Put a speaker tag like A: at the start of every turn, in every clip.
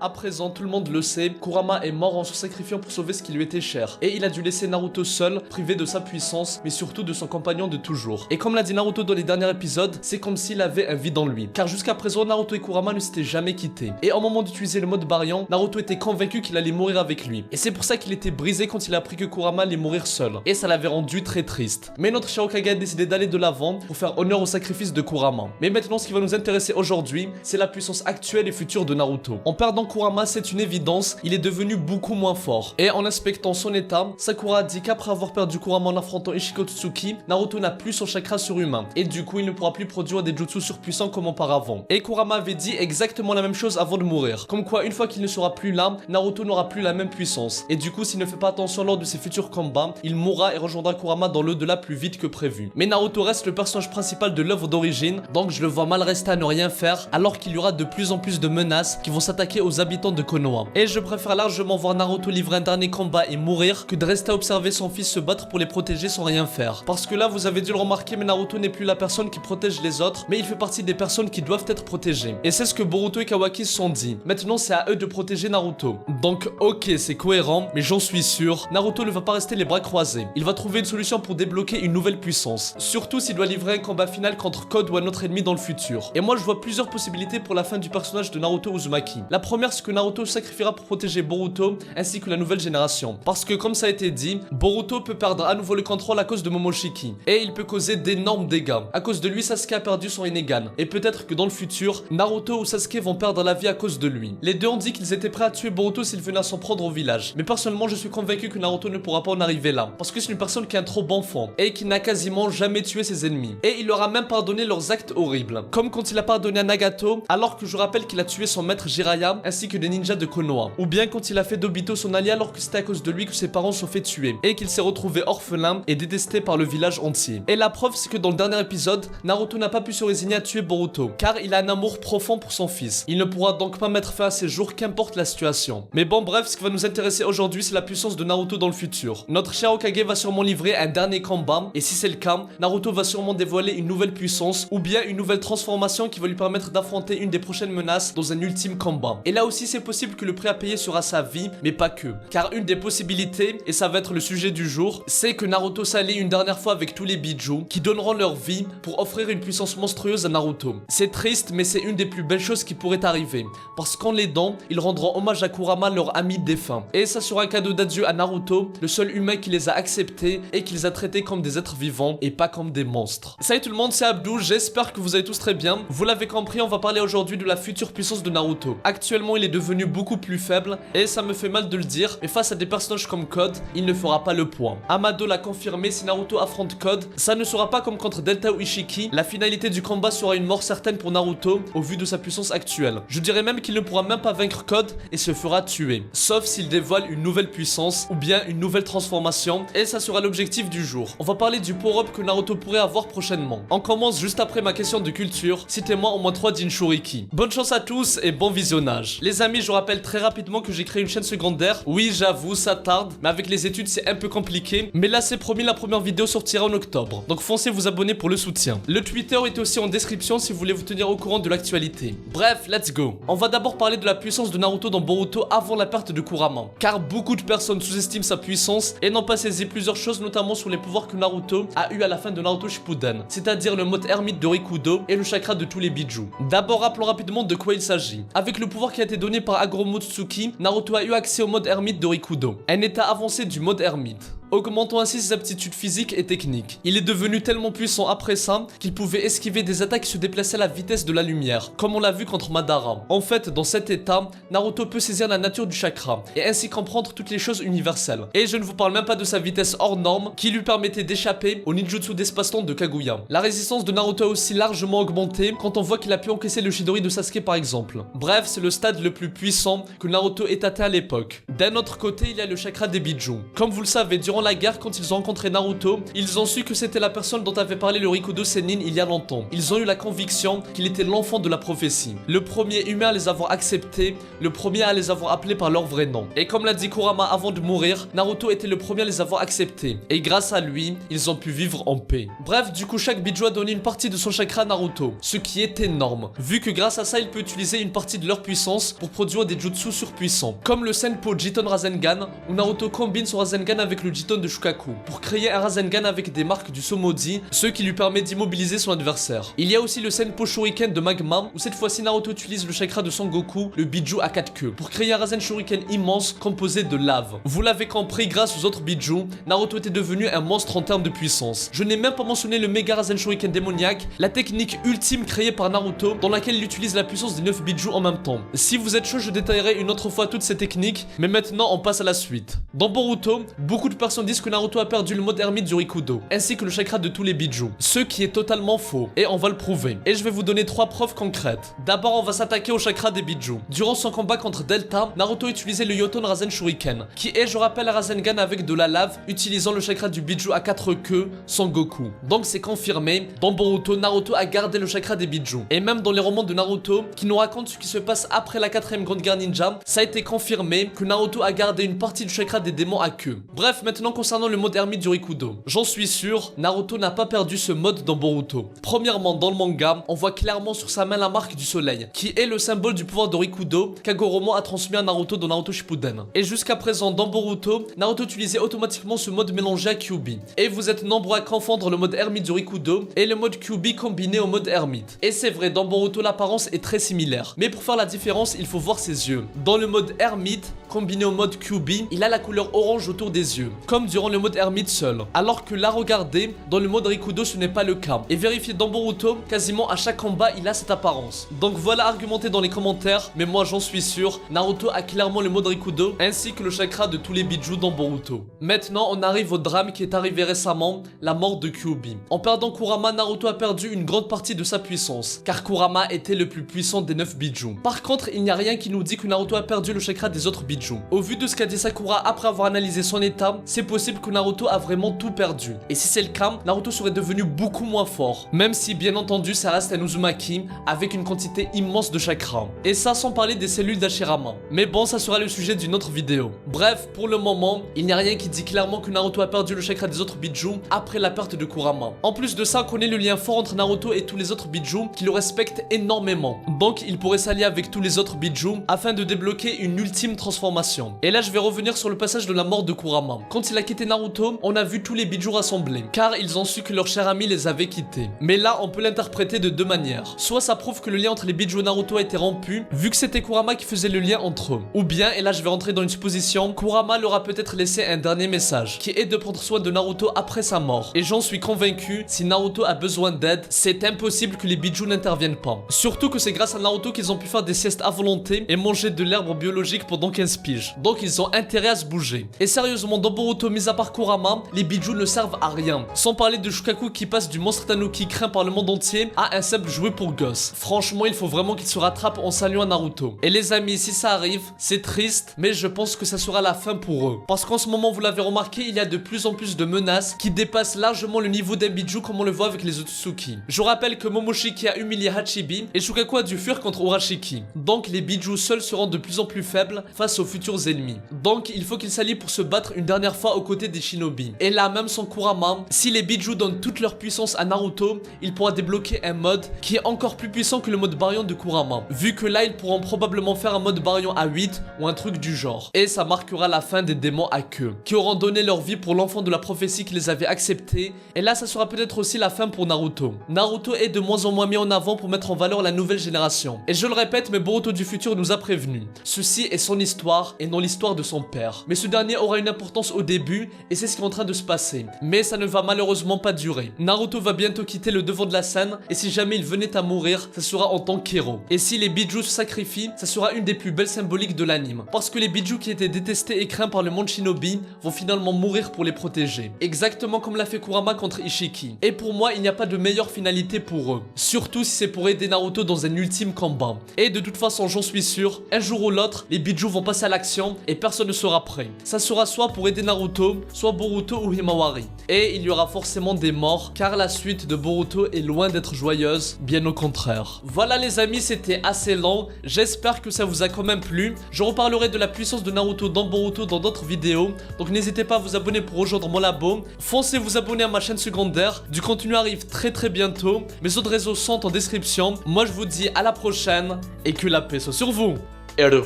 A: À présent, tout le monde le sait, Kurama est mort en se sacrifiant pour sauver ce qui lui était cher. Et il a dû laisser Naruto seul, privé de sa puissance, mais surtout de son compagnon de toujours. Et comme l'a dit Naruto dans les derniers épisodes, c'est comme s'il avait un vide en lui. Car jusqu'à présent, Naruto et Kurama ne s'étaient jamais quittés. Et au moment d'utiliser le mode Baryon, Naruto était convaincu qu'il allait mourir avec lui. Et c'est pour ça qu'il était brisé quand il a appris que Kurama allait mourir seul. Et ça l'avait rendu très triste. Mais notre Shirokage a décidé d'aller de l'avant pour faire honneur au sacrifice de Kurama. Mais maintenant, ce qui va nous intéresser aujourd'hui, c'est la puissance actuelle et future de Naruto. En perdant Kurama, c'est une évidence, il est devenu beaucoup moins fort. Et en inspectant son état, Sakura a dit qu'après avoir perdu Kurama en affrontant Ichiko Tsuki, Naruto n'a plus son chakra surhumain. Et du coup, il ne pourra plus produire des jutsu surpuissants comme auparavant. Et Kurama avait dit exactement la même chose avant de mourir. Comme quoi, une fois qu'il ne sera plus là, Naruto n'aura plus la même puissance. Et du coup, s'il ne fait pas attention lors de ses futurs combats, il mourra et rejoindra Kurama dans l'au-delà plus vite que prévu. Mais Naruto reste le personnage principal de l'œuvre d'origine, donc je le vois mal rester à ne rien faire, alors qu'il y aura de plus en plus de menaces qui vont s'attaquer aux habitants de Konoha. Et je préfère largement voir Naruto livrer un dernier combat et mourir que de rester à observer son fils se battre pour les protéger sans rien faire. Parce que là, vous avez dû le remarquer, mais Naruto n'est plus la personne qui protège les autres, mais il fait partie des personnes qui doivent être protégées. Et c'est ce que Boruto et Kawaki se sont dit. Maintenant, c'est à eux de protéger Naruto. Donc, ok, c'est cohérent, mais j'en suis sûr, Naruto ne va pas rester les bras croisés. Il va trouver une solution pour débloquer une nouvelle puissance. Surtout s'il doit livrer un combat final contre Code ou un autre ennemi dans le futur. Et moi, je vois plusieurs possibilités pour la fin du personnage de Naruto Uzumaki. La première, c'est que Naruto sacrifiera pour protéger Boruto ainsi que la nouvelle génération. Parce que comme ça a été dit, Boruto peut perdre à nouveau le contrôle à cause de Momoshiki. Et il peut causer d'énormes dégâts. À cause de lui, Sasuke a perdu son Rinnegan. Et peut-être que dans le futur, Naruto ou Sasuke vont perdre la vie à cause de lui. Les deux ont dit qu'ils étaient prêts à tuer Boruto s'il venait à s'en prendre au village. Mais personnellement, je suis convaincu que Naruto ne pourra pas en arriver là. Parce que c'est une personne qui a un trop bon fond. Et qui n'a quasiment jamais tué ses ennemis. Et il leur a même pardonné leurs actes horribles. Comme quand il a pardonné à Nagato, alors que je rappelle qu'il a tué son maître Jiraiya ainsi que des ninjas de Konoha. Ou bien quand il a fait d'Obito son allié alors que c'était à cause de lui que ses parents sont fait tuer. Et qu'il s'est retrouvé orphelin et détesté par le village entier. Et la preuve, c'est que dans le dernier épisode, Naruto n'a pas pu se résigner à tuer Boruto. Car il a un amour profond pour son fils. Il ne pourra donc pas mettre fin à ses jours qu'importe la situation. Mais bon, bref, ce qui va nous intéresser aujourd'hui, c'est la puissance de Naruto dans le futur. Notre cher Hokage va sûrement livrer un dernier combat. Et si c'est le cas, Naruto va sûrement dévoiler une nouvelle puissance ou bien une nouvelle transformation qui va lui permettre d'affronter une des prochaines menaces dans un ultime combat. Et là aussi, c'est possible que le prix à payer sera sa vie, mais pas que. Car une des possibilités, et ça va être le sujet du jour, c'est que Naruto s'allie une dernière fois avec tous les Biju qui donneront leur vie pour offrir une puissance monstrueuse à Naruto. C'est triste, mais c'est une des plus belles choses qui pourrait arriver. Parce qu'en l'aidant, ils rendront hommage à Kurama, leur ami défunt. Et ça sera un cadeau d'adieu à Naruto, le seul humain qui les a acceptés et qui les a traités comme des êtres vivants et pas comme des monstres. Salut tout le monde, c'est Abdou, j'espère que vous allez tous très bien. Vous l'avez compris, on va parler aujourd'hui de la future puissance de Naruto. Actuellement, il est devenu beaucoup plus faible et ça me fait mal de le dire, mais face à des personnages comme Code, il ne fera pas le poids. Amado l'a confirmé, si Naruto affronte Code, ça ne sera pas comme contre Delta ou Ishiki, la finalité du combat sera une mort certaine pour Naruto au vu de sa puissance actuelle. Je dirais même qu'il ne pourra même pas vaincre Code et se fera tuer, sauf s'il dévoile une nouvelle puissance ou bien une nouvelle transformation, et ça sera l'objectif du jour. On va parler du power-up que Naruto pourrait avoir prochainement. On commence juste après ma question de culture, citez-moi au moins 3 Jinchuriki. Bonne chance à tous et bon visionnage. Les amis, je vous rappelle très rapidement que j'ai créé une chaîne secondaire. Oui, j'avoue, ça tarde, mais avec les études c'est un peu compliqué, mais là c'est promis, la première vidéo sortira en octobre, donc foncez vous abonner pour le soutien. Le Twitter est aussi en description si vous voulez vous tenir au courant de l'actualité. Bref, let's go. On va d'abord parler de la puissance de Naruto dans Boruto avant la perte de Kurama, car beaucoup de personnes sous-estiment sa puissance et n'ont pas saisi plusieurs choses, notamment sur les pouvoirs que Naruto a eu à la fin de Naruto Shippuden, c'est-à-dire le mode ermite de Rikudo et le chakra de tous les Biju. D'abord rappelons rapidement de quoi il s'agit. Avec le pouvoir qui a été donné par Hagoromo Tsuki, Naruto a eu accès au mode ermite de Rikudo, un état avancé du mode ermite, augmentant ainsi ses aptitudes physiques et techniques. Il est devenu tellement puissant après ça qu'il pouvait esquiver des attaques qui se déplaçaient à la vitesse de la lumière, comme on l'a vu contre Madara. En fait, dans cet état, Naruto peut saisir la nature du chakra et ainsi comprendre toutes les choses universelles. Et je ne vous parle même pas de sa vitesse hors norme qui lui permettait d'échapper au ninjutsu d'espace-temps de Kaguya. La résistance de Naruto a aussi largement augmenté quand on voit qu'il a pu encaisser le Chidori de Sasuke par exemple. Bref, c'est le stade le plus puissant que Naruto ait atteint à l'époque. D'un autre côté, il y a le chakra des Biju. Comme vous le savez, durant durant la guerre, quand ils ont rencontré Naruto, ils ont su que c'était la personne dont avait parlé le Rikudo Sennin il y a longtemps. Ils ont eu la conviction qu'il était l'enfant de la prophétie. Le premier humain à les avoir acceptés, le premier à les avoir appelés par leur vrai nom. Et comme l'a dit Kurama avant de mourir, Naruto était le premier à les avoir acceptés. Et grâce à lui, ils ont pu vivre en paix. Bref, du coup, chaque Biju a donné une partie de son chakra à Naruto, ce qui est énorme, vu que grâce à ça, il peut utiliser une partie de leur puissance pour produire des jutsu surpuissants, comme le Senpo Jiton Rasengan, où Naruto combine son Rasengan avec le Jiton de Shukaku, pour créer un Rasengan avec des marques du Somodi, ce qui lui permet d'immobiliser son adversaire. Il y a aussi le Senpo Shuriken de Magma, où cette fois-ci Naruto utilise le chakra de Son Goku, le Biju à 4 queues, pour créer un Rasen Shuriken immense composé de lave. Vous l'avez compris, grâce aux autres Biju, Naruto était devenu un monstre en termes de puissance. Je n'ai même pas mentionné le Mega Rasen Shuriken démoniaque, la technique ultime créée par Naruto, dans laquelle il utilise la puissance des 9 Biju en même temps. Si vous êtes chaud, je détaillerai une autre fois toutes ces techniques, mais maintenant on passe à la suite. Dans Boruto, beaucoup de personnes disent que Naruto a perdu le mode ermite du Rikudo, ainsi que le chakra de tous les Biju, ce qui est totalement faux, et on va le prouver. Et je vais vous donner 3 preuves concrètes. D'abord, on va s'attaquer au chakra des Biju. Durant son combat contre Delta, Naruto utilisait le Yoton Rasen Shuriken, qui est, je rappelle, un Rasengan avec de la lave, utilisant le chakra du Biju à 4 queues, Son Goku. Donc c'est confirmé, dans Boruto, Naruto a gardé le chakra des Biju. Et même dans les romans de Naruto, qui nous racontent ce qui se passe après la 4ème grande guerre ninja, ça a été confirmé que Naruto a gardé une partie du chakra des démons à queue. Bref, maintenant concernant le mode ermite du Rikudo. J'en suis sûr, Naruto n'a pas perdu ce mode dans Boruto. Premièrement, dans le manga, on voit clairement sur sa main la marque du soleil, qui est le symbole du pouvoir de Rikudo qu'Hagoromo a transmis à Naruto dans Naruto Shippuden. Et jusqu'à présent, dans Boruto, Naruto utilisait automatiquement ce mode mélangé à Kyuubi. Et vous êtes nombreux à confondre le mode ermite du Rikudo et le mode Kyuubi combiné au mode ermite. Et c'est vrai, dans Boruto, l'apparence est très similaire. Mais pour faire la différence, il faut voir ses yeux. Dans le mode ermite, combiné au mode Kyuubi, il a la couleur orange autour des yeux, comme durant le mode ermite seul. Alors que là, regardez, dans le mode Rikudo, ce n'est pas le cas. Et vérifiez dans Boruto, quasiment à chaque combat, il a cette apparence. Donc voilà, argumentez dans les commentaires, mais moi j'en suis sûr, Naruto a clairement le mode Rikudo, ainsi que le chakra de tous les Biju dans Boruto. Maintenant, on arrive au drame qui est arrivé récemment, la mort de Kyuubi. En perdant Kurama, Naruto a perdu une grande partie de sa puissance, car Kurama était le plus puissant des 9 Biju. Par contre, il n'y a rien qui nous dit que Naruto a perdu le chakra des autres Biju. Au vu de ce qu'a dit Sakura après avoir analysé son état, c'est possible que Naruto a vraiment tout perdu. Et si c'est le cas, Naruto serait devenu beaucoup moins fort. Même si, bien entendu, ça reste un Uzumaki avec une quantité immense de chakra. Et ça sans parler des cellules d'Hashirama. Mais bon, ça sera le sujet d'une autre vidéo. Bref, pour le moment, il n'y a rien qui dit clairement que Naruto a perdu le chakra des autres Biju après la perte de Kurama. En plus de ça, on connaît le lien fort entre Naruto et tous les autres Biju qui le respectent énormément. Donc, il pourrait s'allier avec tous les autres Biju afin de débloquer une ultime transformation. Et là, je vais revenir sur le passage de la mort de Kurama. Quand il a quitté Naruto, on a vu tous les Biju rassemblés, car ils ont su que leur cher ami les avait quittés. Mais là, on peut l'interpréter de deux manières. Soit ça prouve que le lien entre les Biju et Naruto a été rompu, vu que c'était Kurama qui faisait le lien entre eux. Ou bien, et là je vais rentrer dans une supposition, Kurama leur a peut-être laissé un dernier message, qui est de prendre soin de Naruto après sa mort. Et j'en suis convaincu, si Naruto a besoin d'aide, c'est impossible que les Biju n'interviennent pas. Surtout que c'est grâce à Naruto qu'ils ont pu faire des siestes à volonté et manger de l'herbe biologique pendant 15 piges. Donc ils ont intérêt à se bouger. Et sérieusement, dans Boruto, mis à part Kurama, les Biju ne servent à rien. Sans parler de Shukaku qui passe du monstre Tanuki craint par le monde entier à un simple jouet pour gosses. Franchement, il faut vraiment qu'il se rattrape en saluant Naruto. Et les amis, si ça arrive, c'est triste, mais je pense que ça sera la fin pour eux. Parce qu'en ce moment, vous l'avez remarqué, il y a de plus en plus de menaces qui dépassent largement le niveau d'un Biju comme on le voit avec les Otsutsuki. Je rappelle que Momoshiki a humilié Hachibi et Shukaku a dû fuir contre Urashiki. Donc les Biju seuls seront de plus en plus faibles face aux futurs ennemis. Donc il faut qu'ils s'allient pour se battre une dernière fois aux côtés des shinobi. Et là, même sans Kurama, si les Biju donnent toute leur puissance à Naruto, il pourra débloquer un mode qui est encore plus puissant que le mode Baryon de Kurama. Vu que là, ils pourront probablement faire un mode Baryon à 8 ou un truc du genre. Et ça marquera la fin des démons à queue, qui auront donné leur vie pour l'enfant de la prophétie qui les avait acceptés. Et là, ça sera peut-être aussi la fin pour Naruto. Naruto est de moins en moins mis en avant pour mettre en valeur la nouvelle génération. Et je le répète, mais Boruto du futur nous a prévenus. Ceci est son histoire et non l'histoire de son père. Mais ce dernier aura une importance au début et c'est ce qui est en train de se passer. Mais ça ne va malheureusement pas durer. Naruto va bientôt quitter le devant de la scène et si jamais il venait à mourir, ça sera en tant qu'héros. Et si les Biju se sacrifient, ça sera une des plus belles symboliques de l'anime. Parce que les Biju qui étaient détestés et craints par le monde shinobi vont finalement mourir pour les protéger. Exactement comme l'a fait Kurama contre Ishiki. Et pour moi, il n'y a pas de meilleure finalité pour eux. Surtout si c'est pour aider Naruto dans un ultime combat. Et de toute façon, j'en suis sûr, un jour ou l'autre, les Biju vont passer à l'action et personne ne sera prêt. Ça sera soit pour aider Naruto Naruto, soit Boruto ou Himawari. Et il y aura forcément des morts, car la suite de Boruto est loin d'être joyeuse, bien au contraire. Voilà les amis, c'était assez long, j'espère que ça vous a quand même plu. Je reparlerai de la puissance de Naruto dans Boruto dans d'autres vidéos, donc n'hésitez pas à vous abonner pour rejoindre mon labo. Foncez vous abonner à ma chaîne secondaire, du contenu arrive très bientôt, mes autres réseaux sont en description. Moi je vous dis à la prochaine, et que la paix soit sur vous. Hello,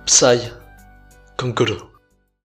A: Psy, Kankuro.